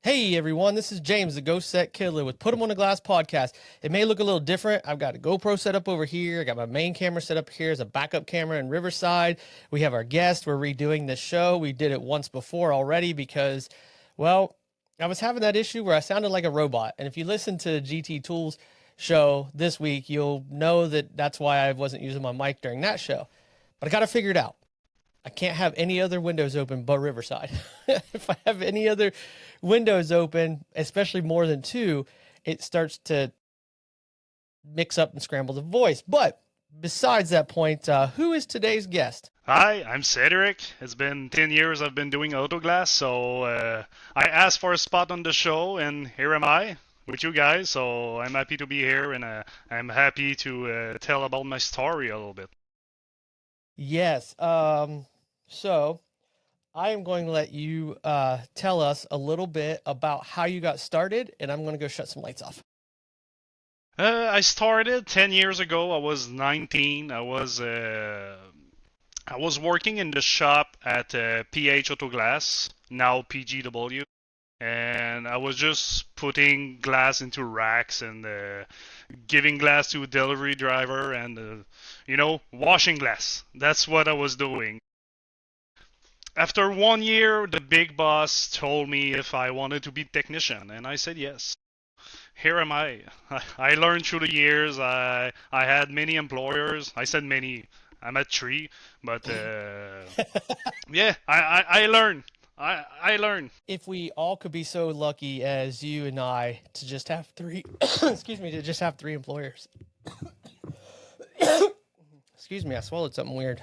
Hey everyone, this is James, the Ghost Set Killer with Put 'em on the Glass podcast. It may look a little different. I've got a GoPro set up over here. I got my main camera set up here as a backup camera in Riverside. We have our guest. We're redoing this show. We did it once before already because, well, I was having that issue where I sounded like a robot. And if you listen to GT Tools show this week, you'll know that that's why I wasn't using my mic during that show. But I got to figure it out. I can't have any other windows open but Riverside. If I have any other windows open, especially more than two, it starts to mix up and scramble the voice. But besides that point, who is today's guest? Hi, I'm Cedric. It's been 10 years I've been doing autoglass, so I asked for a spot on the show, and here am I with you guys. So I'm happy to be here, and I'm happy to tell about my story a little bit. Yes. So I am going to let you tell us a little bit about how you got started, and I'm going to go shut some lights off. I started 10 years ago. I was 19. I was working in the shop at PH Autoglass, now PGW. And I was just putting glass into racks and giving glass to a delivery driver and washing glass. That's what I was doing. After 1 year, the big boss told me if I wanted to be technician, and I said yes. Here am I. I learned through the years. I had many employers. I said many. I'm at three, but yeah, I learned. I learned. If we all could be so lucky as you and I to just have three, excuse me, to just have three employers. Excuse me, I swallowed something weird.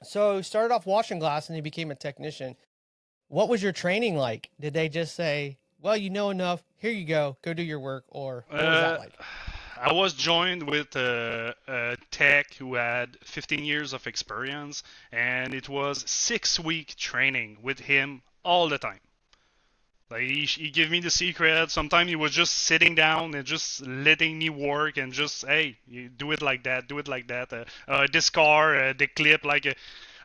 So you started off washing glass and you became a technician. What was your training like? Did they just say, well, you know enough, here you go do your work, or what was that Uh, like? I was joined with a tech who had 15 years of experience, and it was 6 week training with him all the time. Like he gave me the secret. Sometimes he was just sitting down and just letting me work and just, hey, you do it like that, do it like that. This car, the clip,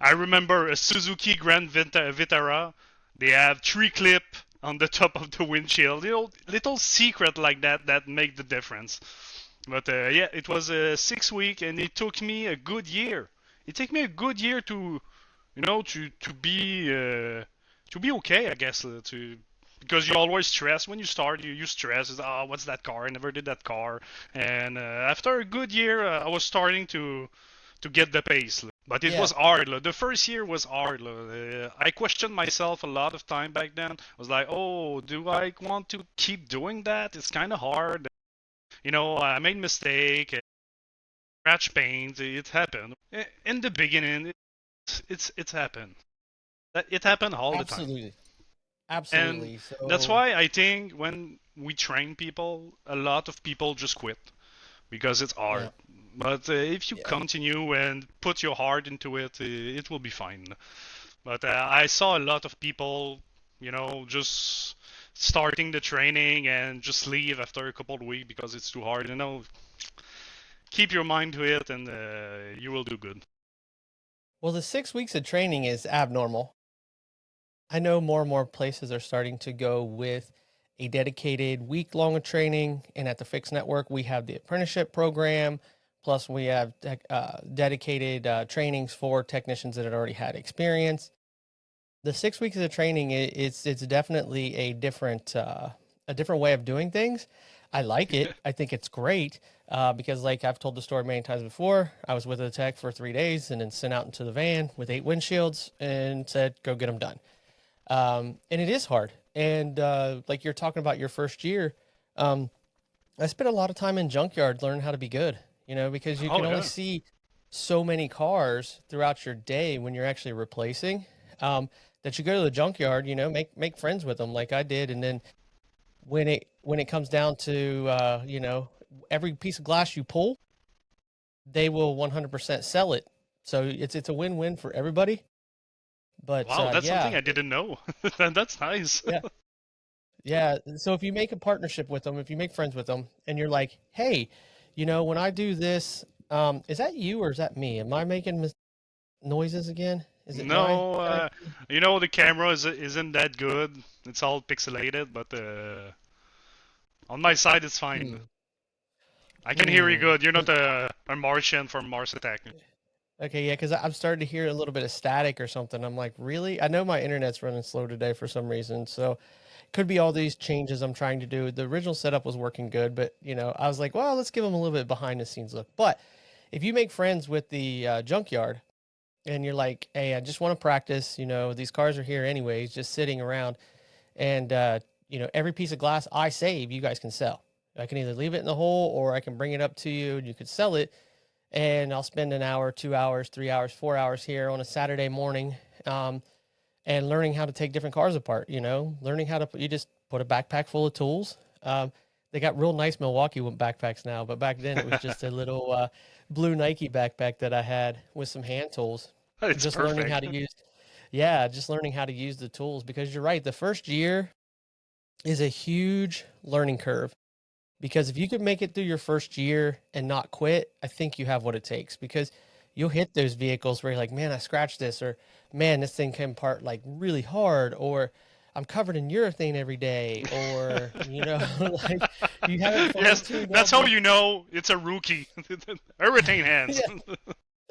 I remember a Suzuki Grand Vitara. They have three clip on the top of the windshield. Little secret like that that make the difference. But yeah, it was 6 week, and it took me a good year. It took me a good year to, to be okay, I guess. To Because you always stress when you start. You stress, what's that car? I never did that car. And after a good year, I was starting to get the pace. But it Yeah, was hard. The first year was hard. I questioned myself a lot of time back then. I was like, oh, do I want to keep doing that? It's kind of hard. I made mistake, scratch paint. It happened in the beginning. It's happened. It happened all the time, absolutely. and Absolutely. that's So, why I think when we train people, a lot of people just quit because it's yeah, hard. But if you yeah. continue and put your heart into it, it will be fine. But I saw a lot of people, just starting the training and just leave after a couple of weeks because it's too hard. Keep your mind to it, and you will do good. Well, the 6 weeks of training is abnormal. I know more and more places are starting to go with a dedicated week long of training. And at the Fix Network, we have the apprenticeship program. Plus, we have dedicated trainings for technicians that had already had experience. The 6 weeks of training, it's definitely a different way of doing things. I like it. I think it's great because, like I've told the story many times before, I was with a tech for 3 days and then sent out into the van with 8 windshields and said, "Go get them done." And it is hard. And like you're talking about your first year, um, I spent a lot of time in junkyard learning how to be good, because you Oh can only yeah. see so many cars throughout your day when you're actually replacing. That you go to the junkyard, make friends with them like I did, and then when it comes down to every piece of glass you pull, they will 100% sell it. So it's a win-win for everybody. But Wow, that's something yeah, I didn't know. That's nice. yeah. Yeah, so if you make a partnership with them, if you make friends with them and you're like, "Hey, when I do this, is that you or is that me? Am I making noises again?" Is it my No, connection? the camera isn't that good. It's all pixelated, but on my side it's fine. Hmm. I can hear you Hmm. good. You're not a Martian from Mars Attack. Okay, yeah, because I'm starting to hear a little bit of static or something. I'm like, really? I know my internet's running slow today for some reason, so could be all these changes I'm trying to do. The original setup was working good, but I was like, well, let's give them a little bit behind the scenes look. But if you make friends with the junkyard and you're like, hey, I just want to practice, these cars are here anyways, just sitting around, and every piece of glass I save, you guys can sell. I can either leave it in the hole or I can bring it up to you and you could sell it, and I'll spend an hour, 2 hours, 3 hours, 4 hours here on a Saturday morning, um, and learning how to take different cars apart. Learning how to you just put a backpack full of tools. They got real nice Milwaukee backpacks now, but back then it was just a little blue Nike backpack that I had with some hand tools. It's Just learning how perfect. to use, yeah, just learning how to use the tools, because you're right. The first year is a huge learning curve, because if you could make it through your first year and not quit, I think you have what it takes, because you'll hit those vehicles where you're like, man, I scratched this, or man, this thing came apart like really hard, or I'm covered in urethane every day, or, like you haven't fine Yes, tuned all that's how the, you know it's a rookie. Hurricane hands.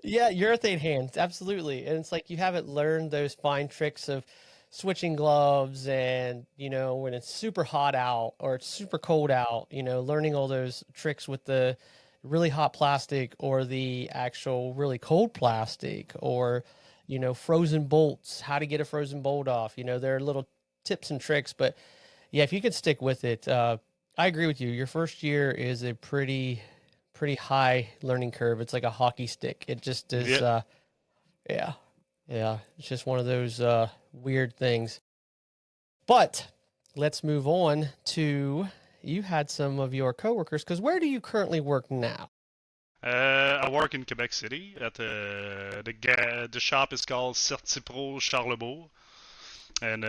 yeah, yeah, urethane hands, absolutely. And it's like you haven't learned those fine tricks of switching gloves, and, when it's super hot out or it's super cold out, learning all those tricks with the really hot plastic or the actual really cold plastic, or, frozen bolts, how to get a frozen bolt off. There are little tips and tricks, but yeah, if you could stick with it, I agree with you. Your first year is a pretty high learning curve. It's like a hockey stick. It just is. Yeah. Yeah, yeah. It's just one of those weird things. But let's move on to, you had some of your coworkers, because where do you currently work now? I work in Quebec City at the shop is called Certipro Charlebourg, and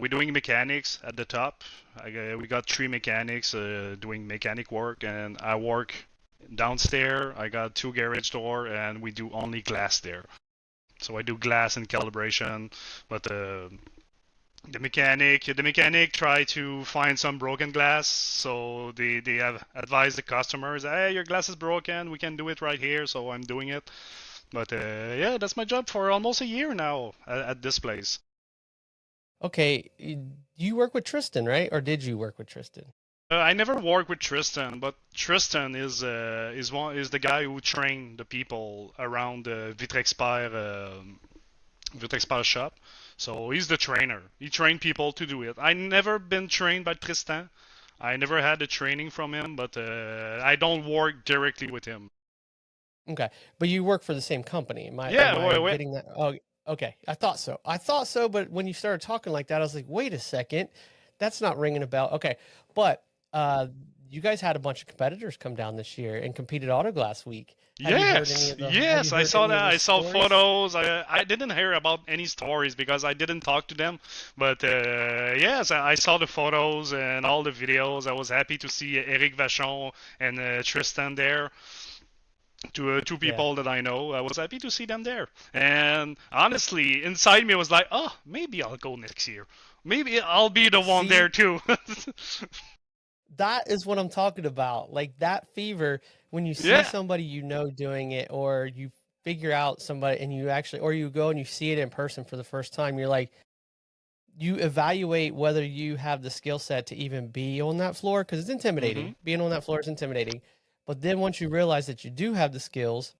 we're doing mechanics at the top. We got three mechanics doing mechanic work, and I work downstairs. I got two garage door, and we do only glass there. So I do glass and calibration, but the mechanic try to find some broken glass, so they have advised the customers, hey, your glass is broken, we can do it right here, so I'm doing it. But yeah, that's my job for almost a year now at this place. Okay, you work with Tristan, right? Or did you work with Tristan? I never worked with Tristan, but Tristan is the guy who trained the people around the Vitrexpert shop. So he's the trainer. He trained people to do it. I never been trained by Tristan. I never had the training from him, but I don't work directly with him. Okay, but you work for the same company. Am I am Yeah, I wait, wait. getting that? Oh, okay. I thought so. I thought so, but when you started talking like that, I was like, wait a second, that's not ringing a bell. Okay, but uh, you guys had a bunch of competitors come down this year and competed Autoglass Week. Yes, Have you yes, I heard saw any of that. the I saw stories? photos. I didn't hear about any stories because I didn't talk to them. But yes, I saw the photos and all the videos. I was happy to see Eric Vachon and Tristan there. Two Yeah. people that I know. I was happy to see them there. And honestly, inside me was like, oh, maybe I'll go next year. Maybe I'll be the one there See, too. that is what I'm talking about. Like that fever, when you see Yeah. somebody doing it, or you figure out somebody and you actually, or you go and you see it in person for the first time, you're like, you evaluate whether you have the skill set to even be on that floor, because it's Mm-hmm. intimidating. Being on that floor is intimidating. But then once you realize that you do have the skills,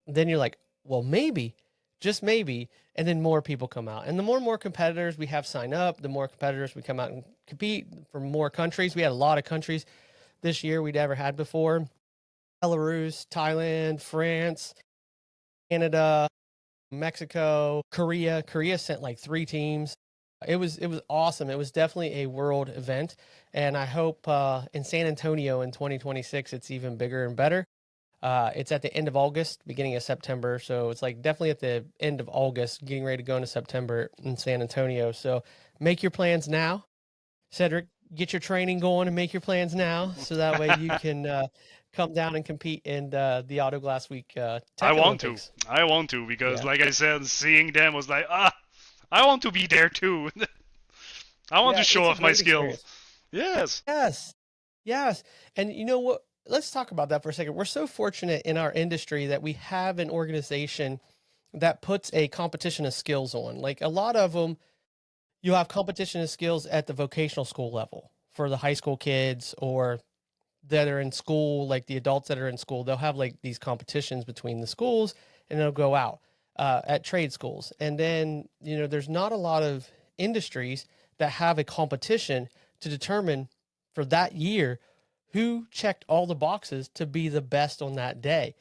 then you're like, well, maybe, just maybe. And then more people come out. And the more competitors we have sign up, the more competitors we come out and compete from more countries. We had a lot of countries this year we'd ever had before: Belarus, Thailand, France, Canada, Mexico, Korea. Korea sent like 3 teams. It was awesome. It was definitely a world event, and I hope in San Antonio in 2026 it's even bigger and better. It's at the end of August, beginning of September, so it's like definitely at the end of August, getting ready to go into September in San Antonio. So make your plans now, Cedric. Get your training going and make your plans now, so that way you can come down and compete in the Auto Glass Week I Tech want to. Olympics. I want to because, Yeah, like I said, seeing them was like, I want to be there too. I want to yeah, show it's a off my great skills. experience. Yes. Yes, yes, and you know what? Let's talk about that for a second. We're so fortunate in our industry that we have an organization that puts a competition of skills on. Like a lot of them, you have competition of skills at the vocational school level for the high school kids or that are in school, like the adults that are in school, they'll have like these competitions between the schools and they'll go out at trade schools. And then, there's not a lot of industries that have a competition to determine for that year who checked all the boxes to be the best on that day.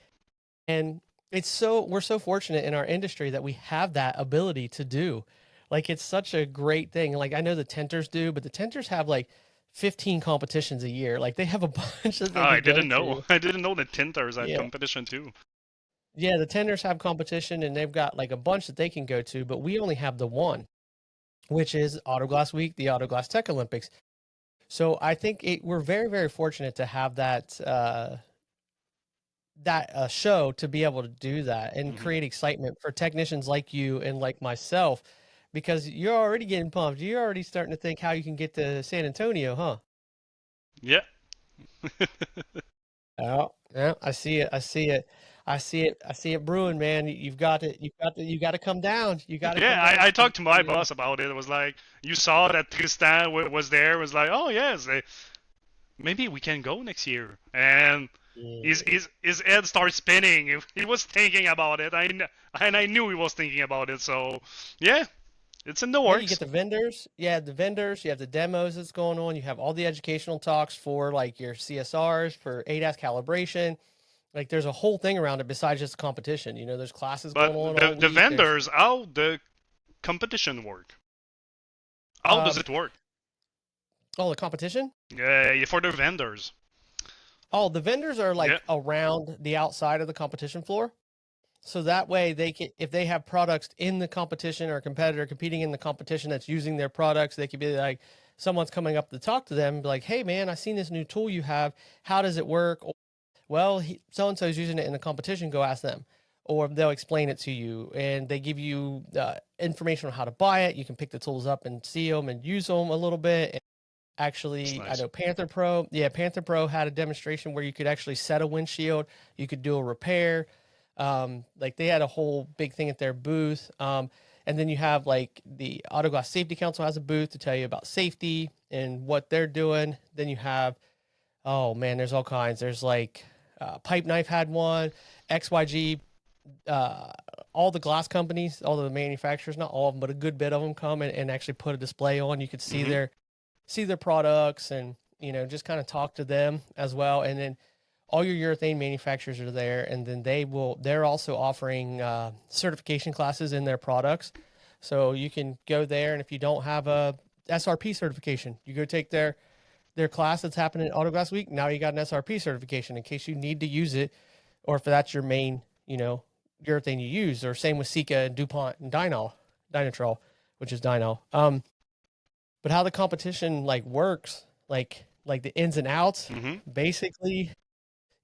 And we're so fortunate in our industry that we have that ability to do. Like it's such a great thing. Like I know the tenters do, but the tenters have like 15 competitions a year. Like they have a bunch that Oh, they I could go didn't know. to. I didn't know that Tinters had Yeah. competition too. Yeah, the tenders have competition and they've got like a bunch that they can go to, but we only have the one, which is Autoglass Week, the Autoglass Tech Olympics. So I think we're very, very fortunate to have that show to be able to do that and Hmm. create excitement for technicians like you and like myself, because you're already getting pumped. You're already starting to think how you can get to San Antonio, huh? Yeah. Oh, yeah, I see it. I see it. I see it. I see it brewing, man. You've got to, you got to come down. You got to Yeah, come down I to talked to my boss about it. It was like, you saw that Tristan was there. It was like, oh yes, maybe we can go next year. And yeah. his head started spinning. He was thinking about it. And I knew he was thinking about it. So yeah, it's in the Yeah, you get works. the vendors. Yeah, the vendors. You have the demos that's going on. You have all the educational talks for like your CSRs for ADAS calibration. Like there's a whole thing around it besides just competition. There's classes But going on all the week. There's vendors, how the competition work? How does um it work? oh, the competition. For the vendors. Oh, the vendors are Yeah. like around the outside of the competition floor. So that way they can, if they have products in the competition or a competitor competing in the competition that's using their products, they could be like, someone's coming up to talk to them, be like, hey man, I seen this new tool you have. How does it work? Well, so and so is using it in the competition. Go ask them, or they'll explain it to you, and they give you information on how to buy it. You can pick the tools up and see them and use them a little bit. And It's actually, I nice. know Panther Pro. Yeah, Panther Pro had a demonstration where you could actually set a windshield. You could do a repair. Like they had a whole big thing at their booth. And then you have like the Auto Glass Safety Council has a booth to tell you about safety and what they're doing. Then you have, oh man, there's all kinds. There's like Pipe Knife had one, XYG, uh, all the glass companies, all the manufacturers, not all of them, but a good bit of them come and actually put a display on. You could Hmm. see their products and just kind of talk to them as well. And then all your urethane manufacturers are there, and then they're also offering certification classes in their products. So you can go there, and if you don't have a SRP certification, you go take their class that's happening at Autoglass Week. Now you got an SRP certification in case you need to use it, or if that's your main, urethane you use, or same with Sika and DuPont and Dynatrol, which is Dyno. But how the competition like works, like the ins and outs, Hmm. basically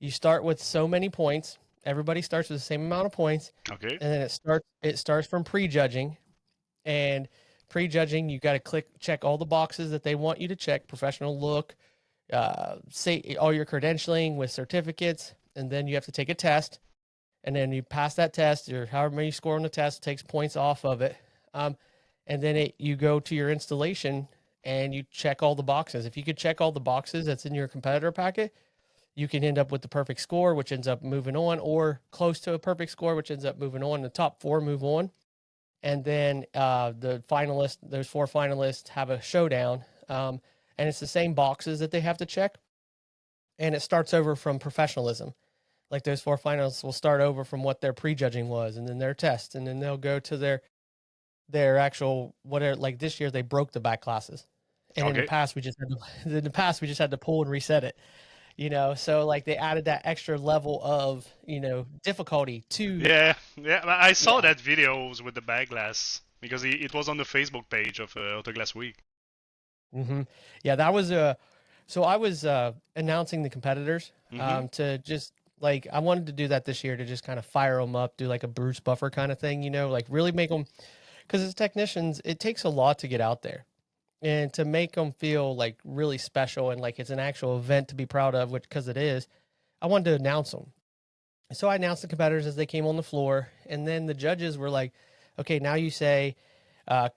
you start with so many points. Everybody starts with the same amount of points, Okay. and then it starts from prejudging. And prejudging, you got to check all the boxes that they want you to check: professional look, say all your credentialing with certificates, and then you have to take a test. And then you pass that test, or however many you score on the test takes points off of it. Um, and then you go to your installation and you check all the boxes. If you could check all the boxes that's in your competitor packet, you can end up with the perfect score, which ends up moving on, or close to a perfect score, which ends up moving on. The top four move on. And then the finalists, those four finalists, have a showdown. And it's the same boxes that they have to check. And it starts over from professionalism. Like those four finalists will start over from what their prejudging was, and then their test, and then they'll go to their actual whatever. Like this year, they broke the back classes, and in the Okay. past we just had to, in the past we just had to pull and reset it. So like they added that extra level of difficulty to. Yeah, yeah. I saw Yeah. that videos with the bag glass because it was on the Facebook page of Autoglass Week. Hmm. Yeah, that was a. So I was announcing the competitors Mm-hmm. to just like I wanted to do that this year to just kind of fire them up, do like a Bruce Buffer kind of thing, like really make them because as technicians, it takes a lot to get out there and to make them feel like really special and like it's an actual event to be proud of, which because it is. I wanted to announce them. So I announced the competitors as they came on the floor, and then the judges were like, "Okay, now you say, uh,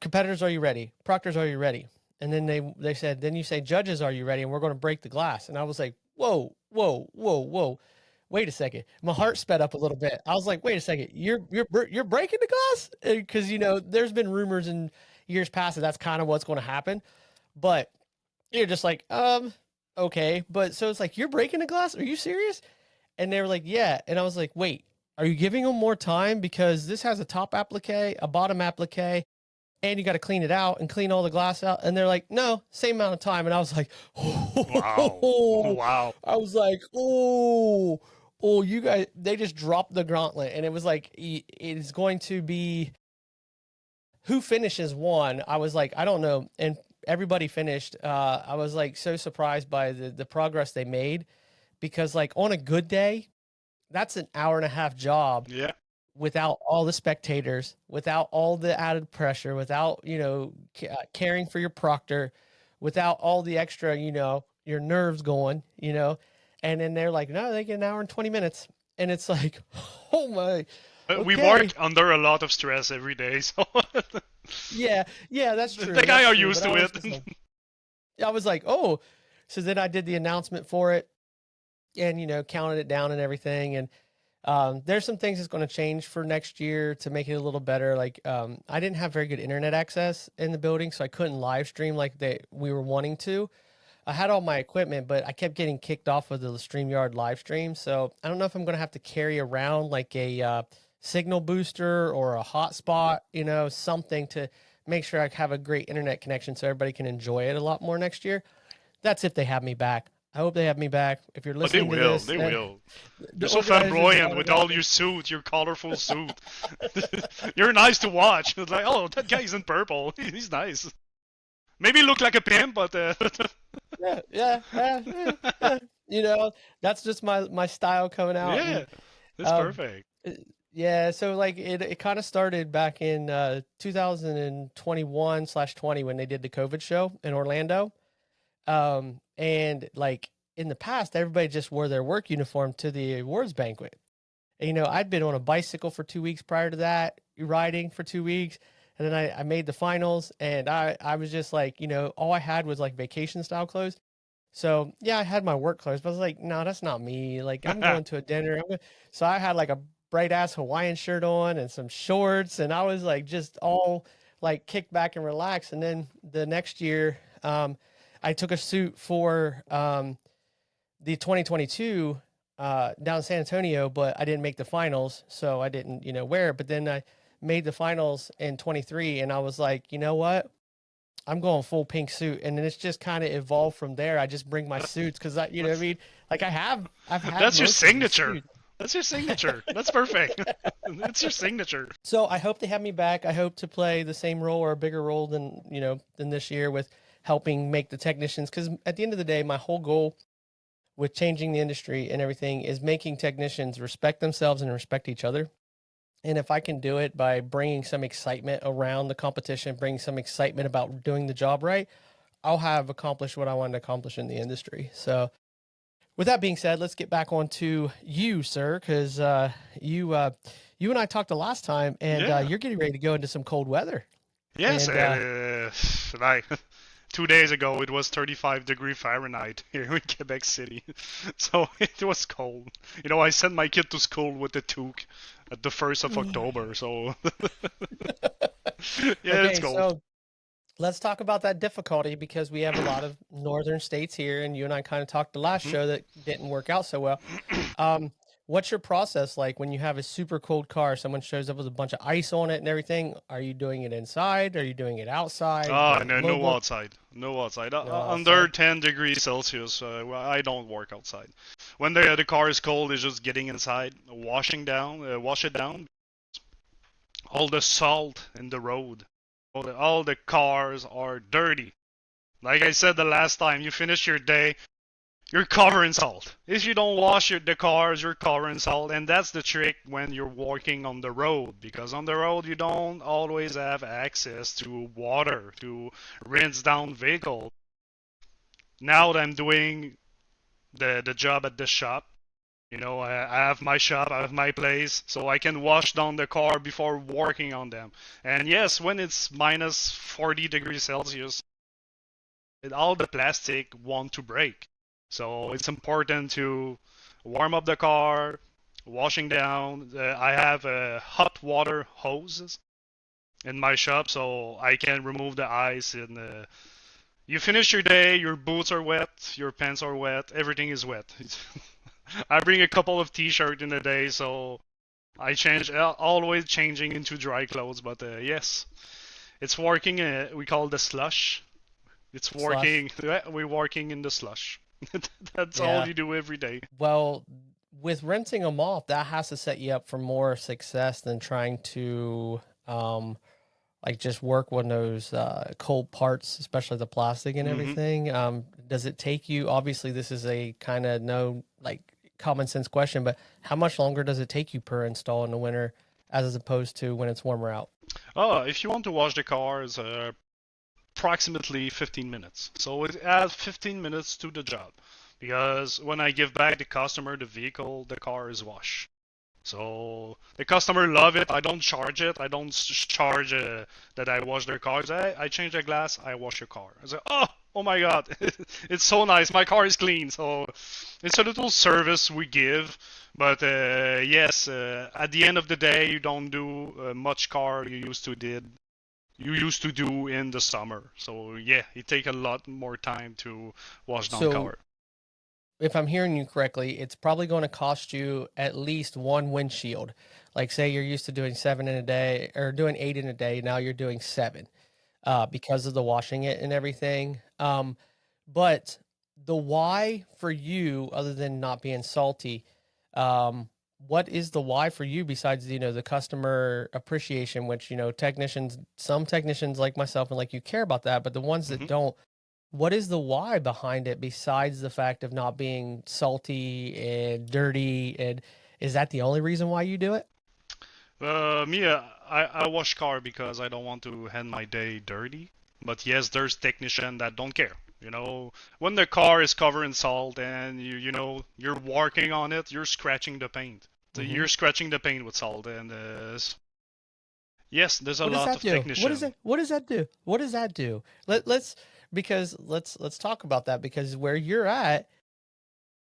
competitors, are you ready? Proctors, are you ready?" And then they said, "Then you say, judges, are you ready? And we're going to break the glass." And I was like, "Whoa, whoa, whoa, whoa! Wait a second." My heart sped up a little bit. I was like, "Wait a second! You're breaking the glass?" Because there's been rumors in years past that that's kind of what's going to happen, but you're just like, okay. But so it's like, you're breaking the glass? Are you serious? And they were like, yeah. And I was like, wait, are you giving them more time? Because this has a top applique, a bottom applique, and you got to clean it out and clean all the glass out. And they're like, no, same amount of time. And I was like, Wow. oh, Wow. I was like, oh, you guys, they just dropped the gauntlet. And it was like, it is going to be who finishes one. I was like, I don't know. And everybody finished. I was like so surprised by the progress they made because like on a good day, that's an hour and a half job Yeah. without all the spectators, without all the added pressure, without, caring for your proctor, without all the extra, your nerves going, and then they're like, no, they get an hour and 20 minutes. And it's like, oh my, We work okay. under a lot of stress every day, so Yeah, yeah, that's the true. guy That's are true. used But to it. I was like, oh, so then I did the announcement for it and, counted it down and everything. And there's some things that's going to change for next year to make it a little better. Like I didn't have very good internet access in the building, so I couldn't live stream like we were wanting to. I had all my equipment, but I kept getting kicked off of the StreamYard live stream. So I don't know if I'm going to have to carry around like a signal booster or a hotspot, something to make sure I have a great internet connection so everybody can enjoy it a lot more next year. That's if they have me back. I hope they have me back. If you're Oh, they listening to will. this, They will. the You're so organizers, the flamboyant art with all your organizers, suit, your colorful suit. You're nice to watch. It's like, oh, that guy's in purple. He's nice. Maybe look like a pimp, but yeah, yeah, yeah, yeah, yeah. That's just my style coming out, and yeah, that's um, perfect. uh, yeah. So like it kind of started back in 2021/20 when they did the COVID show in Orlando, and like in the past, everybody just wore their work uniform to the awards banquet. And, I'd been on a bicycle for 2 weeks prior to that, riding for 2 weeks. And then I made the finals and I was just like, all I had was like vacation style clothes. So yeah, I had my work clothes, but I was like, no, that's not me. Like I'm going to a dinner. So I had like a bright ass Hawaiian shirt on and some shorts. And I was like, just all like kicked back and relaxed. And then the next year, I took a suit for, the 2022 down in San Antonio, but I didn't make the finals, so I didn't, wear it. But then I made the finals in 23, and I was like, you know what? I'm going full pink suit, and then it's just kind of evolved from there. I just bring my suits because I, what I that's mean? Like I've had that's your most of these signature. suits. That's your signature. That's perfect. It's your signature. So I hope they have me back. I hope to play the same role or a bigger role than this year with helping make the technicians. Because at the end of the day, my whole goal with changing the industry and everything is making technicians respect themselves and respect each other. And if I can do it by bringing some excitement around the competition, bring some excitement about doing the job right, I'll have accomplished what I wanted to accomplish in the industry. So, with that being said, let's get back on to you, sir, because you and I talked the last time, and Yeah. you're getting ready to go into some cold weather. Yes. And Like 2 days ago, it was 35 Fahrenheit here in Quebec City, so it was cold. I sent my kid to school with the toque at the 1st of October, so yeah, it's okay, cold. so let's talk about that difficulty because we have a lot of northern states here, and you and I kind of talked the last Mhm. show that didn't work out so well. Um, what's your process like when you have a super cold car? Someone shows up with a bunch of ice on it and everything. Are you doing it inside? Are you doing it outside? Ah, The no, low no blow? outside. No outside. No Under outside. 10 degrees Celsius, well, I don't work outside. When the car is cold, it's just getting inside, wash it down. All the salt in the road, all the cars are dirty. Like I said the last time, you finish your day, you're covered in salt. If you don't wash the cars, you're covered in salt, and that's the trick when you're walking on the road. Because on the road, you don't always have access to water to rinse down vehicle. Now that I'm doing the job at the shop, I have my shop, I have my place, so I can wash down the car before working on them. And yes, when it's minus 40 degrees Celsius, all the plastic want to break. So it's important to warm up the car, washing down. I have a hot water hoses in my shop, so I can remove the ice. And you finish your day, your boots are wet, your pants are wet, everything is wet. I bring a couple of t-shirts in a day, so I change always changing into dry clothes. But yes, it's working. We call it the slush. It's Slush. working. We're working in the slush. That's all Yeah. you do every day. Well, with rinsing them off, that has to set you up for more success than trying to like just work on those cold parts, especially the plastic and Hmm. everything. Does it take you? Obviously, this is a kind of no like common sense question, but how much longer does it take you per install in the winter, as opposed to when it's warmer out? Oh, if you want to wash the car, it's approximately 15 minutes. So it adds 15 minutes to the job. Because when I give back the customer the vehicle, the car is washed. So the customer love it. I don't charge it. I don't charge that I wash their cars. I change the glass. I wash your car. I say, oh my God, it's so nice. My car is clean. So it's a little service we give. But yes, at the end of the day, you don't do much car you used to do in the summer. So yeah, it take a lot more time to wash down So, car. if I'm hearing you correctly, it's probably going to cost you at least one windshield. Like, say you're used to doing 7 in a day or doing 8 in a day, now you're doing 7. Because of the washing it and everything. But the why for you, other than not being salty, what is the why for you besides the customer appreciation, which technicians, some technicians like myself and like you care about that, but the ones that Hmm. don't, what is the why behind it besides the fact of not being salty and dirty? And is that the only reason why you do it? Me, I wash car because I don't want to end my day dirty. But yes, there's technician that don't care. When the car is covered in salt and you're working on it, you're scratching the paint. So Hmm. you're scratching the paint with salt, and yes, there's a What does lot that of do? technician. What does that do? What does that do? Let's because let's talk about that, because where you're at,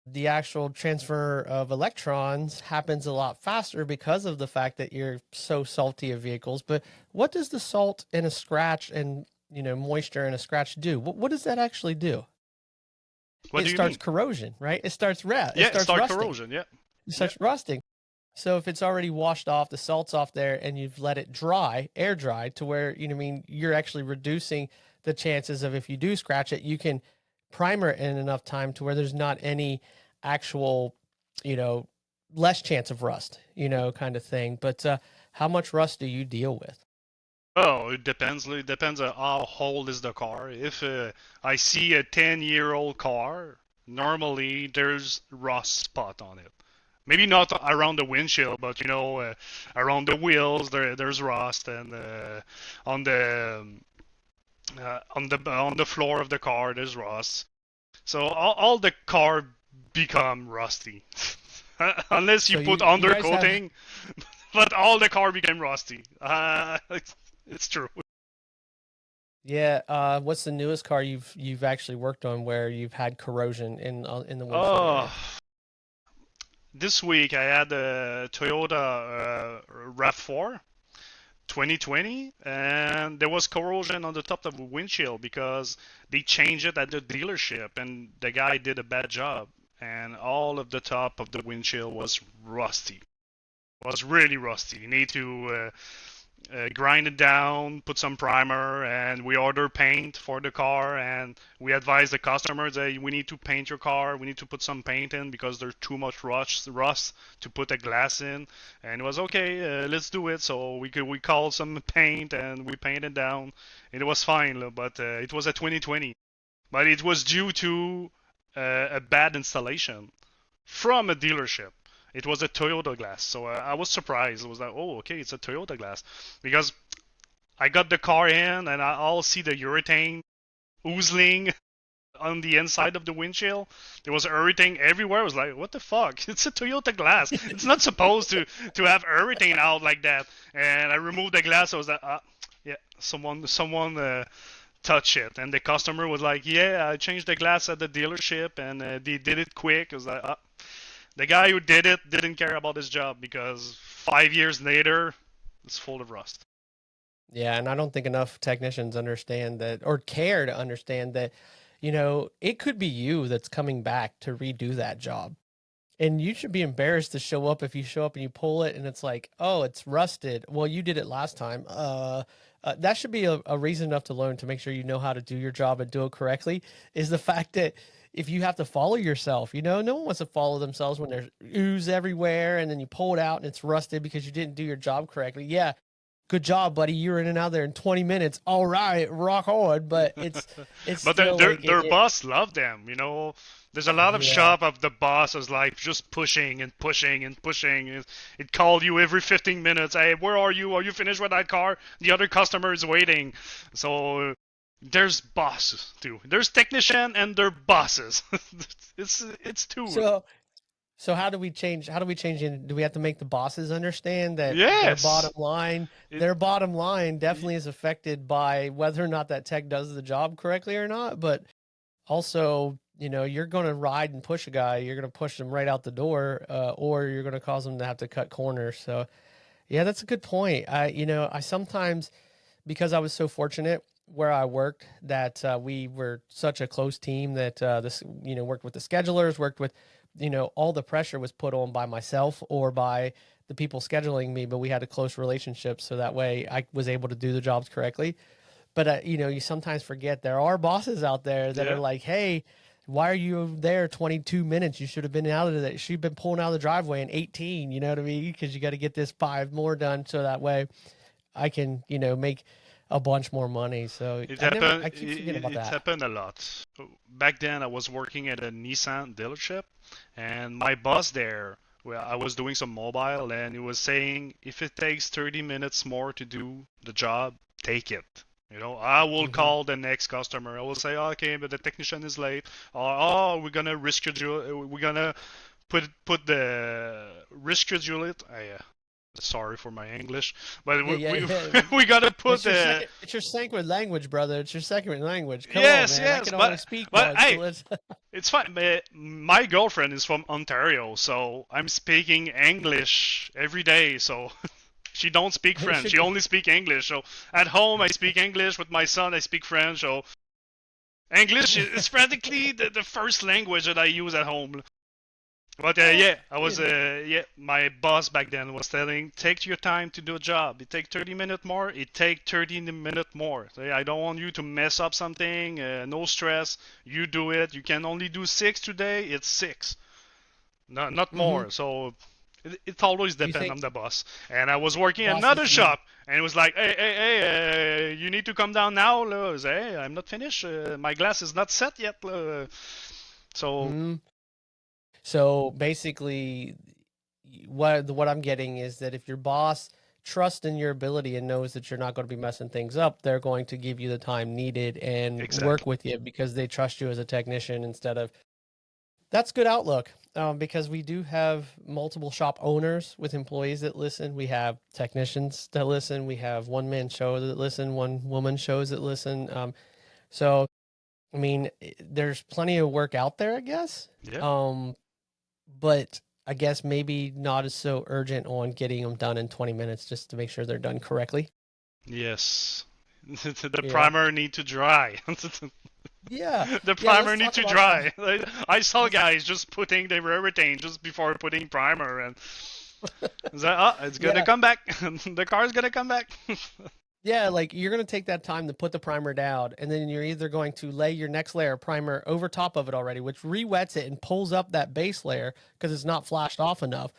the actual transfer of electrons happens a lot faster because of the fact that you're so salty of vehicles. But what does the salt in a scratch and moisture in a scratch do? What does that actually do? What It do you starts mean? corrosion, right? It Yeah, starts start rusting. corrosion. Yeah, It yeah. starts rusting. So if it's already washed off, the salt's off there, and you've let it dry, air dry, to where what I mean, you're actually reducing the chances of, if you do scratch it, you can primer it in enough time to where there's not any actual, you know, less chance of rust, kind of thing. But how much rust do you deal with? Oh, it depends. It depends on how old is the car. If I see a 10-year-old car, normally there's rust spot on it. Maybe not around the windshield, but around the wheels there's rust, and on the floor of the car there's rust. So all the car become rusty, unless you So put you guys have, undercoating. But all the car became rusty. It's true. yeah. What's the newest car you've actually worked on where you've had corrosion in the windshield Oh, area? this week I had a Toyota RAV4 2020, and there was corrosion on the top of the windshield because they changed it at the dealership, and the guy did a bad job, and all of the top of the windshield was rusty. Was really rusty. You need to grind it down, put some primer, and we order paint for the car. And we advise the customers that we need to paint your car. We need to put some paint in because there's too much rust to put a glass in. And it was okay. Let's do it. So we called some paint and we painted down. It was fine, but it was a 2020. but it was due to a bad installation from a dealership. It was a Toyota glass, so I was surprised. I was like, "Oh, okay, it's a Toyota glass," because I got the car in and I'll see the urethane oozing on the inside of the windshield. There was urethane everywhere. I was like, "What the fuck? It's a Toyota glass. It's not supposed to have urethane out like that." And I removed the glass. I was like, yeah, someone touch it." And the customer was like, "Yeah, I changed the glass at the dealership and they did it quick." I was like, the guy who did it didn't care about his job because 5 years later, it's full of rust. Yeah, and I don't think enough technicians understand that or care to understand that, it could be you that's coming back to redo that job. And you should be embarrassed to show up if you show up and you pull it and it's like, oh, it's rusted. Well, you did it last time. That should be a reason enough to learn to make sure you know how to do your job and do it correctly. Is the fact that if you have to follow yourself, no one wants to follow themselves when there's ooze everywhere and then you pull it out and it's rusted because you didn't do your job correctly. Yeah, good job, buddy. You're in and out there in 20 minutes. All right, rock on. But it's But still like their boss loved them. You know, there's a lot of yeah. shop of the boss is like just pushing and pushing and pushing. It called you every 15 minutes. Hey, where are you? Are you finished with that car? The other customer is waiting. So there's bosses too. There's technician and their bosses. It's two. So So how do we change it? Do we have to make the bosses understand that Yes. It, their bottom line definitely is affected by whether or not that tech does the job correctly or not, but also, you're going to ride and push a guy, you're going to push them right out the door, or you're going to cause them to have to cut corners. So, yeah, that's a good point. I sometimes, because I was so fortunate where I worked that we were such a close team that worked with the schedulers, worked with, all the pressure was put on by myself or by the people scheduling me, but we had a close relationship. So that way I was able to do the jobs correctly. But, you sometimes forget there are bosses out there that are yeah. like, hey, why are you there 22 minutes? You should have been out of that. She'd been pulling out of the driveway in 18, you know what I mean? Because you got to get this 5 more done so that way I can, make a bunch more money. So It happened. I keep forgetting about It that. happened a lot. Back then, I was working at a Nissan dealership, and my boss there, well, I was doing some mobile, and he was saying, if it takes 30 minutes more to do the job, take it. You know, I will Hmm. call the next customer. I will say, okay, but the technician is late. Or, oh, we're gonna reschedule. We're gonna put the reschedule it. Sorry for my English, but Yeah, we yeah, yeah. we gotta put the It's your second language, brother. It's your second language. Come on, yes, man. I yes, can only but speak but once. So hey, let's. it's fine. My girlfriend is from Ontario, so I'm speaking English every day. So she don't speak It French. should She only speak English. So at home I speak English. With my son I speak French. So English is practically the first language that I use at home. But well, yeah, I was yeah. My boss back then was telling, take your time to do a job. It take 30 minutes more. It take 30 minutes more. So, yeah, I don't want you to mess up something. No stress. You do it. You can only do six today. It's six, not hmm. more. So it always Do you depends think on the boss. And I was working at bosses another need? shop, and it was like, hey, you need to come down now. I say, hey, I'm not finished. My glass is not set yet. So Hmm. So basically, what I'm getting is that if your boss trusts in your ability and knows that you're not going to be messing things up, they're going to give you the time needed and work exactly. with you because they trust you as a technician instead of. That's good outlook, because we do have multiple shop owners with employees that listen. We have technicians that listen. We have one man shows that listen, one woman shows that listen. So I mean, there's plenty of work out there, I guess. Yeah. Um, but I guess maybe not as so urgent on getting them done in 20 minutes just to make sure they're done correctly. Yes. The Yeah. primer need to dry. Yeah. The Yeah. Let's primer need talk to about dry. I saw let's guys just putting the urethane just before putting primer, and it's like, oh, it's gonna yeah. come back. The car's gonna come back. Yeah, like you're going to take that time to put the primer down, and then you're either going to lay your next layer of primer over top of it already, which re-wets it and pulls up that base layer because it's not flashed off enough.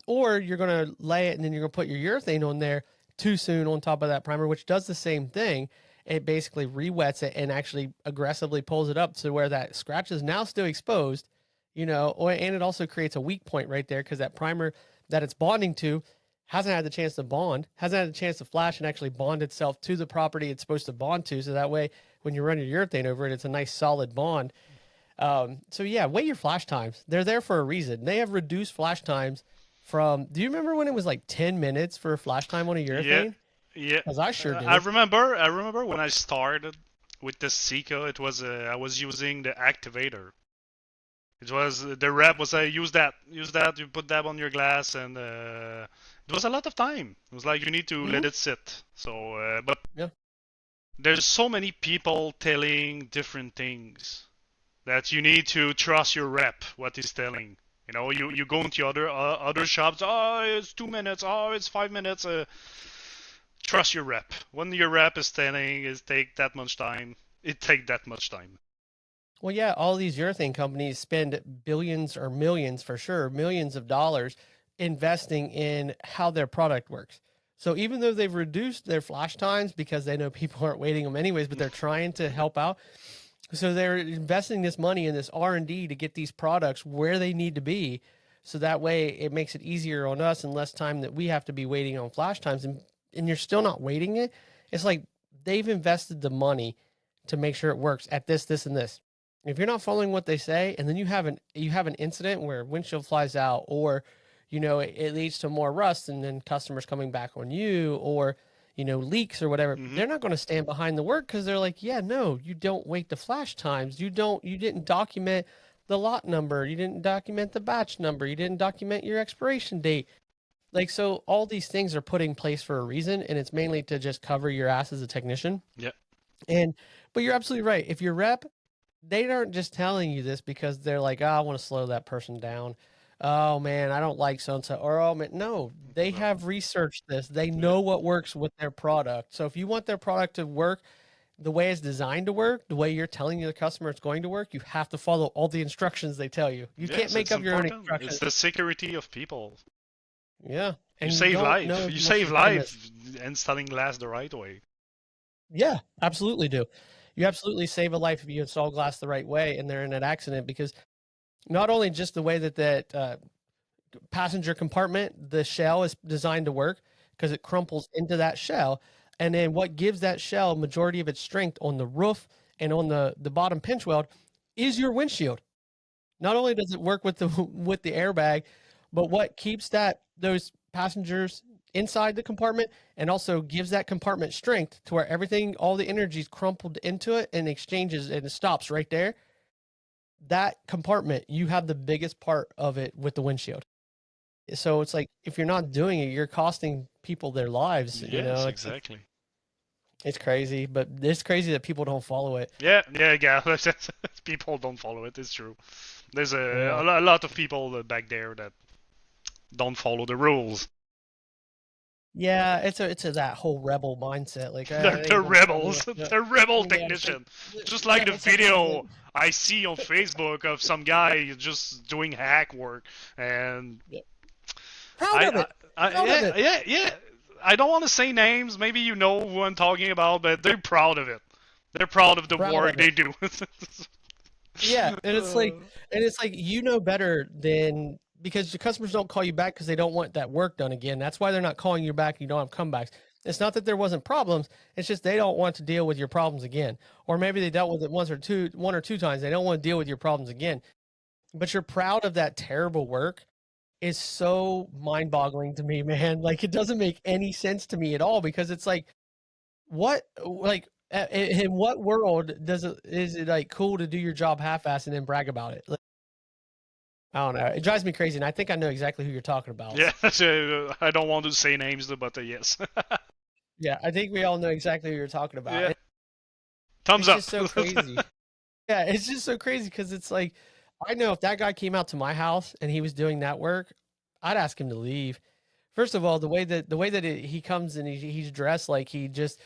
Or you're going to lay it and then you're going to put your urethane on there too soon on top of that primer, which does the same thing. it basically re-wets it and actually aggressively pulls it up to where that scratch is now still exposed, and it also creates a weak point right there because that primer that it's bonding to hasn't had the chance to bond, hasn't had the chance to flash and actually bond itself to the property it's supposed to bond to. So that way, when you run your urethane over it, it's a nice solid bond. So yeah, wait your flash times. They're there for a reason. They have reduced flash times from. Do you remember when it was like 10 minutes for a flash time on a Yeah, urethane? yeah. Because I sure I did. remember. I remember when I started with the Seiko. It was I was using the activator. It was the rep was use that. You put that on your glass, and it was a lot of time. It was like you need to let Hmm. it sit. So, but Yeah. there's so many people telling different things that you need to trust your rep what he's telling. You go into other shops. Oh, it's 2 minutes. Oh, it's 5 minutes. Trust your rep. When your rep is telling it take that much time, it take that much time. Well, yeah, all these urethane companies spend billions or millions for sure, millions of dollars investing in how their product works. So even though they've reduced their flash times because they know people aren't waiting them anyways, but they're trying to help out. So they're investing this money in this R&D to get these products where they need to be. So that way it makes it easier on us and less time that we have to be waiting on flash times. And you're still not waiting it. It's like they've invested the money to make sure it works at this, and this. If you're not following what they say, and then you have an incident where windshield flies out, or it leads to more rust, and then customers coming back on you, or leaks or whatever, Mm-hmm. they're not going to stand behind the work because they're like, yeah, no, you don't wait the flash times. You didn't document the lot number. You didn't document the batch number. You didn't document your expiration date. Like, so all these things are put in place for a reason, and it's mainly to just cover your ass as a technician. Yeah. And, but you're absolutely right. If your rep, they aren't just telling you this because they're like, oh, I want to slow that person down. Oh man, I don't like so and so. Or oh man, no, they No. have researched this. They Yeah. know what works with their product. So if you want their product to work the way it's designed to work, the way you're telling the customer it's going to work, you have to follow all the instructions they tell you. You can't Yes, make it's up your own important. instructions. It's the security of people. Yeah. You And you save don't life. know You as much save as them as. life installing glass the right way. Yeah, absolutely do. You absolutely save a life if you install glass the right way and they're in an accident because not only just the way that passenger compartment, the shell is designed to work because it crumples into that shell. And then what gives that shell majority of its strength on the roof and on the bottom pinch weld is your windshield. Not only does it work with the with the airbag, but what keeps those passengers inside the compartment and also gives that compartment strength to where everything, all the energy is crumpled into it and exchanges and it stops right there. That compartment, you have the biggest part of it with the windshield. So it's like if you're not doing it, you're costing people their lives. Yes, It's exactly. it's crazy, but it's crazy that people don't follow it. Yeah, yeah, yeah. People don't follow it. It's true. There's Yeah. a lot of people back there that don't follow the rules. Yeah, it's a that whole rebel mindset. Like, it They're ain't gonna tell me rebels. what. Yeah, They're rebel yeah, it's like, technician. Just like yeah, the it's like saying that. video I see on Facebook of some guy just doing hack work, and Yeah. Proud I, of I, it, I proud of yeah, it, yeah, yeah. I don't want to say names. Maybe you know who I'm talking about, but they're proud of it. They're proud of the proud work of it. they do. Yeah, and it's like, Uh, better than because the customers don't call you back because they don't want that work done again. That's why they're not calling you back. You don't have comebacks. It's not that there wasn't problems. It's just they don't want to deal with your problems again. Or maybe they dealt with it one or two times. They don't want to deal with your problems again. But you're proud of that terrible work is so mind-boggling to me, man. Like it doesn't make any sense to me at all because it's like what like in what world does it is it like cool to do your job half-ass and then brag about it? Like, I don't know. It drives me crazy, and I think I know exactly who you're talking about. yeah, so I don't want to say names, but yes. Yeah, I think we all know exactly who you're talking about. Yeah, thumbs It's up. just so crazy. Yeah, it's just so crazy because it's like I know if that guy came out to my house and he was doing that work, I'd ask him to leave. First of all, he comes and he's dressed like he just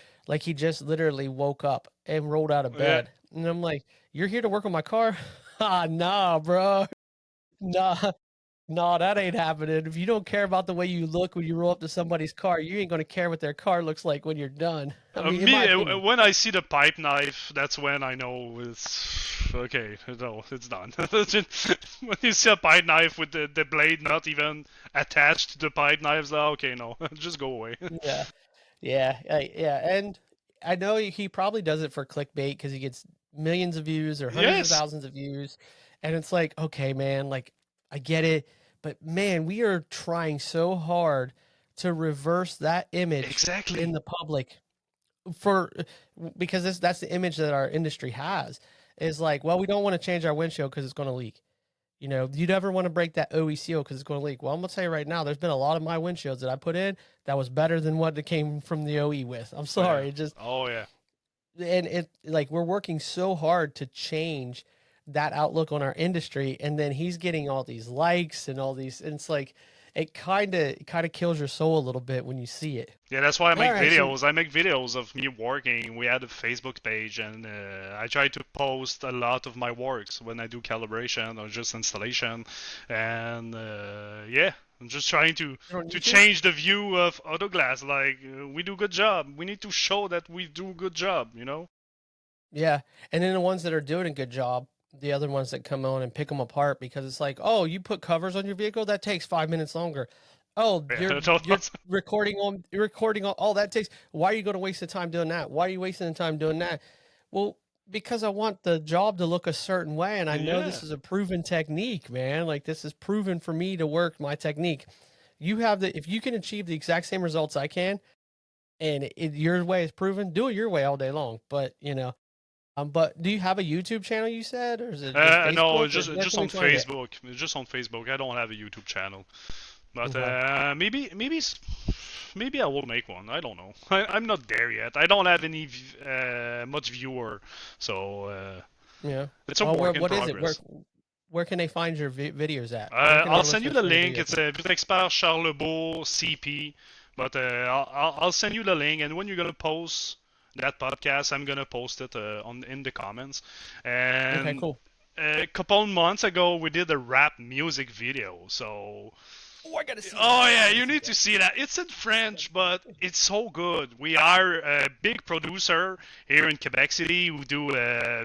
literally woke up and rolled out of Yeah, bed, and I'm like, "You're here to work on my car?" Ah, nah, bro, nah. No, that ain't happening. If you don't care about the way you look when you roll up to somebody's car, you ain't gonna care what their car looks like when you're done. I mean, in my Me, opinion. when I see the pipe knife, that's when I know it's okay. No, it's done. When you see a pipe knife with the blade not even attached to the pipe knives, okay, no, just go away. Yeah. Yeah, and I know he probably does it for clickbait because he gets millions of views or hundreds of Yes, thousands of views, and it's like, okay, man, like I get it, but man, we are trying so hard to reverse that image in exactly. the public for because that's the image that our industry has is like, well, we don't want to change our windshield because it's going to leak. You know, you never want to break that OE seal because it's going to leak. Well, I'm going to tell you right now, there's been a lot of my windshields that I put in that was better than what it came from the OE with. I'm Oh yeah. sorry. It just, Oh yeah. and it like we're working so hard to change that outlook on our industry. And then he's getting all these likes and all these, and it's like, it kind of kills your soul a little bit when you see it. Yeah, that's why I All make right. So, videos. I make videos of me working. We had a Facebook page, and I try to post a lot of my works when I do calibration or just installation. And yeah, I'm just trying on to YouTube? change the view of Autoglass. Like we do good job. We need to show that we do good job. You know? Yeah, and then the ones that are doing a good job, the other ones that come on and pick them apart because it's like, oh, you put covers on your vehicle, that takes 5 minutes longer. Oh, Yeah, you're recording on all that takes. Why are you going to waste the time doing that? Why are you wasting the time doing that? Well, because I want the job to look a certain way, and I know yeah, this is a proven technique, man. Like this is proven for me to work my technique. You have the if you can achieve the exact same results I can, and your way is proven, do it your way all day long. But but do you have a YouTube channel you said, or is it just no, Facebook, or where just can we on find it? Facebook. Just on Facebook. I don't have a YouTube channel. But Okay. maybe I will make one. I don't know. I'm not there yet. I don't have any much viewer, so Yeah. it's a Well, work in what is it? progress. Where can they find your videos at? Where can our I'll send you listeners the find your link. videos? It's a Expert Charlebourg CP, but I'll send you the link. And when you're gonna post that podcast, I'm gonna post it on in the comments. Okay, And cool. a couple months ago, we did a rap music video. So Oh, I gotta see oh that. I yeah, gotta you see need to that. see that. It's in French, but it's so good. We are a big producer here in Quebec City who do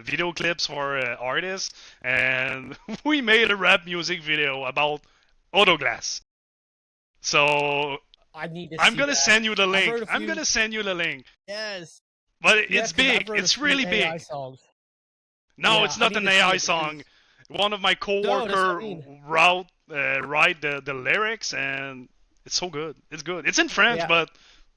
video clips for artists, and we made a rap music video about Autoglass. So I need to I'm see gonna that. send you the I've link. heard a I'm few. gonna send you the link. Yes. But Yeah, it's because I've big. heard a It's few really AI big. songs. No, Yeah, it's I not need an to see AI it song. because One of my no, that's what I coworker mean. write the lyrics, and it's so good. It's good. It's in French, Yeah, but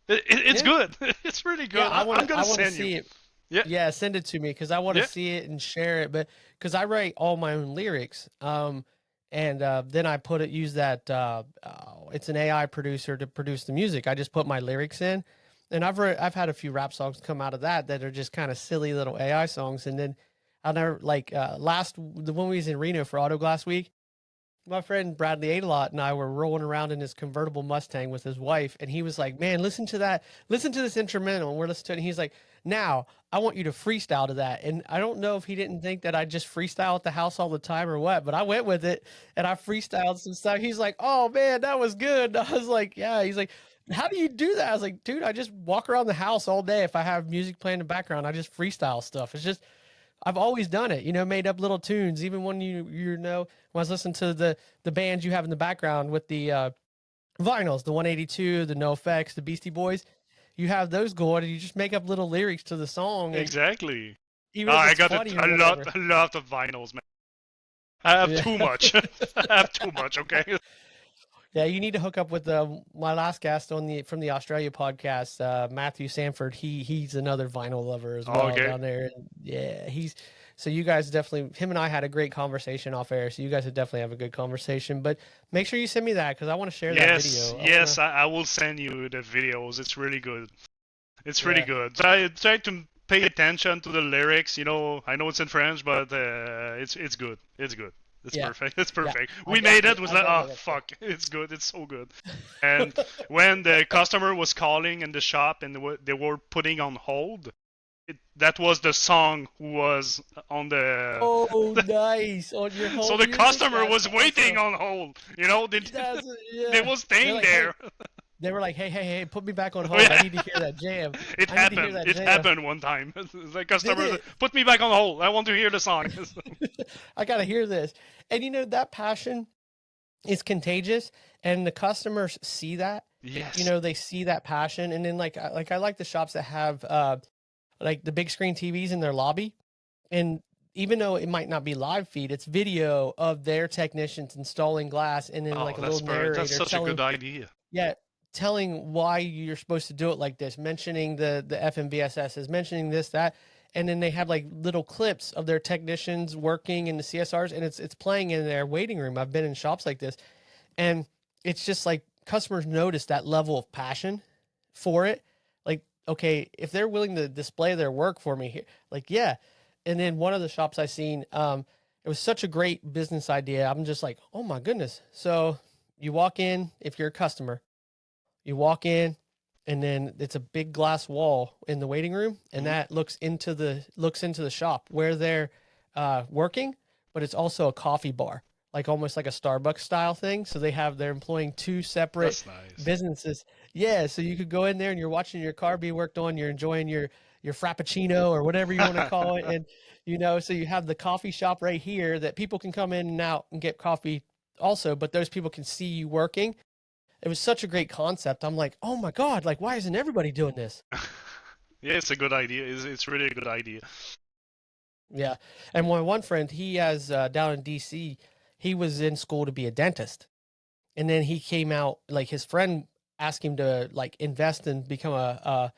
it's yeah, good. It's really yeah. good. I I'm wanna gonna I wanna send you. see it. Yeah, Yeah, send it to me because I want to yeah, see it and share it. But because I write all my own lyrics, and then I use that. It's an AI producer to produce the music. I just put my lyrics in, and I've had a few rap songs come out of that are just kind of silly little AI songs. And then I'll never like the one we was in Reno for Auto Glass Week. My friend Bradley Adelot and I were rolling around in his convertible Mustang with his wife, and he was like, "Man, listen to that! Listen to this instrumental." And we're listening to it, and he's like, "Now I want you to freestyle to that." And I don't know if he didn't think that I just freestyle at the house all the time or what, but I went with it and I freestyled some stuff. He's like, "Oh man, that was good." And I was like, "Yeah." He's like, "How do you do that?" I was like, "Dude, I just walk around the house all day. If I have music playing in the background, I just freestyle stuff. It's just I've always done it, made up little tunes. Even when when I was listening to the bands you have in the background with the vinyls, the 182, the No Effects, the Beastie Boys, you have those going, and you just make up little lyrics to the song, and exactly. even if I it's got funny or whatever. a lot of vinyls, man. I have Yeah. too much. I have too much. Okay. Yeah, you need to hook up with my last guest on the from the Australia podcast, Matthew Sanford. He's another vinyl lover as well Okay. down there. And yeah, he's so you guys definitely him and I had a great conversation off air. So you guys would definitely have a good conversation. But make sure you send me that because I want to share that Yes, video. I want yes. to. I will send you the videos. It's really good. It's really Yeah, good. Try to pay attention to the lyrics. I know it's in French, but it's good. It's good. It's yeah, perfect. It's yeah. perfect. We made it. Was I like, oh definitely got fuck, it's good. It's so good. And when the customer was calling in the shop and they were putting on hold, That was the song who was on the. Oh, nice. On your So home the music? customer That's was waiting awesome. on hold. You know, That's they yeah. was They're staying like, hey, there. they were like, hey, hey, hey, put me back on Oh, hold. I yeah. need to hear that jam. It I need to hear happened. that It jam. happened one time. The Did customer said, it? "Put me back on hold. I want to hear the song." I gotta hear this. And that passion is contagious, and the customers see that. Yes. They see that passion, and then I like the shops that have like the big screen TVs in their lobby, and even though it might not be live feed, it's video of their technicians installing glass, and then like Oh, a little that's narrator such a good telling, idea. yeah, telling why you're supposed to do it like this, mentioning the FMVSS, mentioning this, that, and then they have like little clips of their technicians working in the CSRs, and it's playing in their waiting room. I've been in shops like this, and it's just like customers notice that level of passion for it. Like, okay, if they're willing to display their work for me here, like, yeah. And then one of the shops I seen, it was such a great business idea. I'm just like, oh my goodness. So you walk in, if you're a customer, you walk in, and then it's a big glass wall in the waiting room, and Hmm. that looks into the shop where they're working, but it's also a coffee bar, like almost like a Starbucks style thing. So they're employing two separate That's nice. businesses. Yeah, so you could go in there and you're watching your car be worked on, you're enjoying your frappuccino or whatever you want to call it, and so you have the coffee shop right here that people can come in and out and get coffee also, but those people can see you working. It was such a great concept. I'm like, oh my God, like, why isn't everybody doing this? Yeah, it's a good idea. It's really a good idea. Yeah. And my one friend, he has down in DC, he was in school to be a dentist. And then he came out, like, his friend asked him to, like, invest and become an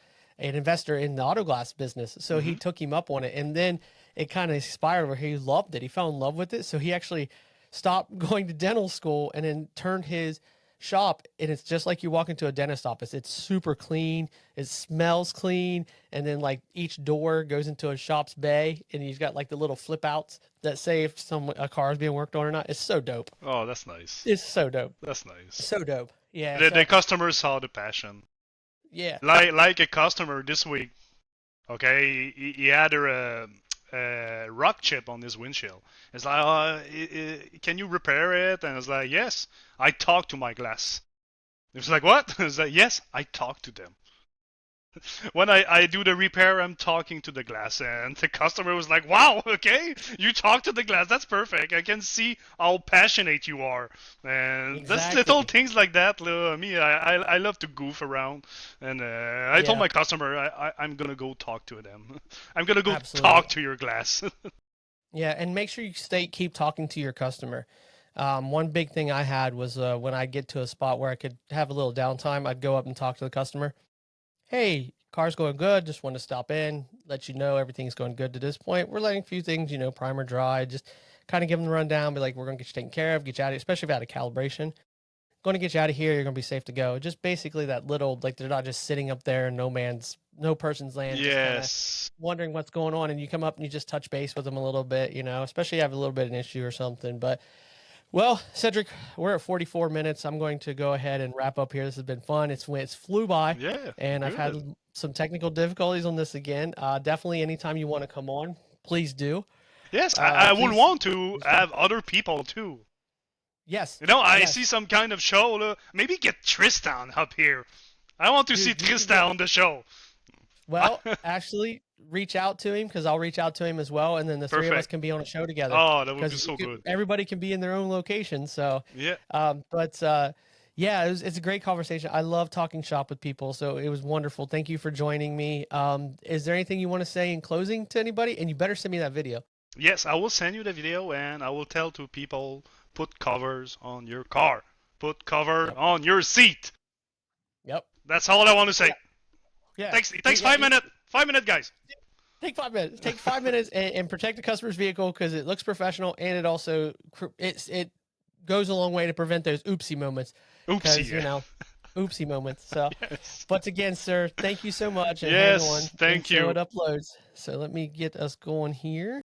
investor in the auto glass business. So he Hmm. took him up on it. And then it kind of inspired where he loved it. He fell in love with it. So he actually stopped going to dental school and then turned his shop, and it's just like you walk into a dentist office. It's super clean, it smells clean, and then like each door goes into a shop's bay, and you've got like the little flip outs that say if a car is being worked on or not. It's so dope. Oh, that's nice. It's so dope. That's nice. So dope. Yeah. The So customer saw the passion. yeah. Like a customer this week. Okay, he had a rock chip on his windshield. It's like, can you repair it? And it's like, yes, I talk to my glass. It's like, what? It's like, yes, I talk to them. When I do the repair, I'm talking to the glass, and the customer was like, "Wow, okay, you talk to the glass. That's perfect. I can see how passionate you are." And that's little Exactly. things like that. Me, I love to goof around, and I told Yeah. my customer I'm gonna go talk to them. I'm gonna go Absolutely. talk to your glass. Yeah, and make sure you keep talking to your customer. One big thing I had was when I get to a spot where I could have a little downtime, I'd go up and talk to the customer. Hey, car's going good. Just want to stop in, let you know everything's going good to this point. We're letting a few things, primer dry, just kind of give them the rundown, be like, we're going to get you taken care of, get you out of here, especially if out of calibration. Going to get you out of here. You're going to be safe to go. Just basically that little, like, they're not just sitting up there in no person's land, just kind of Yes. wondering what's going on. And you come up and you just touch base with them a little bit, especially if you have a little bit of an issue or something. But well, Cedric, we're at 44 minutes. I'm going to go ahead and wrap up here. This has been fun. It's flew by, Yeah. and I've had Good. some technical difficulties on this again. Definitely, anytime you want to come on, please do. Yes, I would Please, want to please do. have other people too. Yes, You know, I see yes, some kind of show. Maybe get Tristan up here. I want to see dude. You can Tristan get on the show. well. Actually, reach out to him because I'll reach out to him as well, and then the three of us Perfect. can be on a show together Oh, that would be because so good. everybody can be in their own location. So, Yeah. but yeah, it's a great conversation. I love talking shop with people, so it was wonderful. Thank you for joining me. Is there anything you want to say in closing to anybody? And you better send me that video. Yes, I will send you the video and I will tell to people put covers on your car. Put cover Yep. on your seat. Yep. That's all I want to say. Yeah. Yeah. Thanks. It takes Yeah. 5 minutes. 5 minutes, guys. Take 5 minutes. Take 5 minutes and protect the customer's vehicle because it looks professional and it also it goes a long way to prevent those oopsie moments because Oopsie. oopsie moments. So, Yes. but again, sir, thank you so much and hang on Yes. Thank until you. it uploads. So let me get us going here.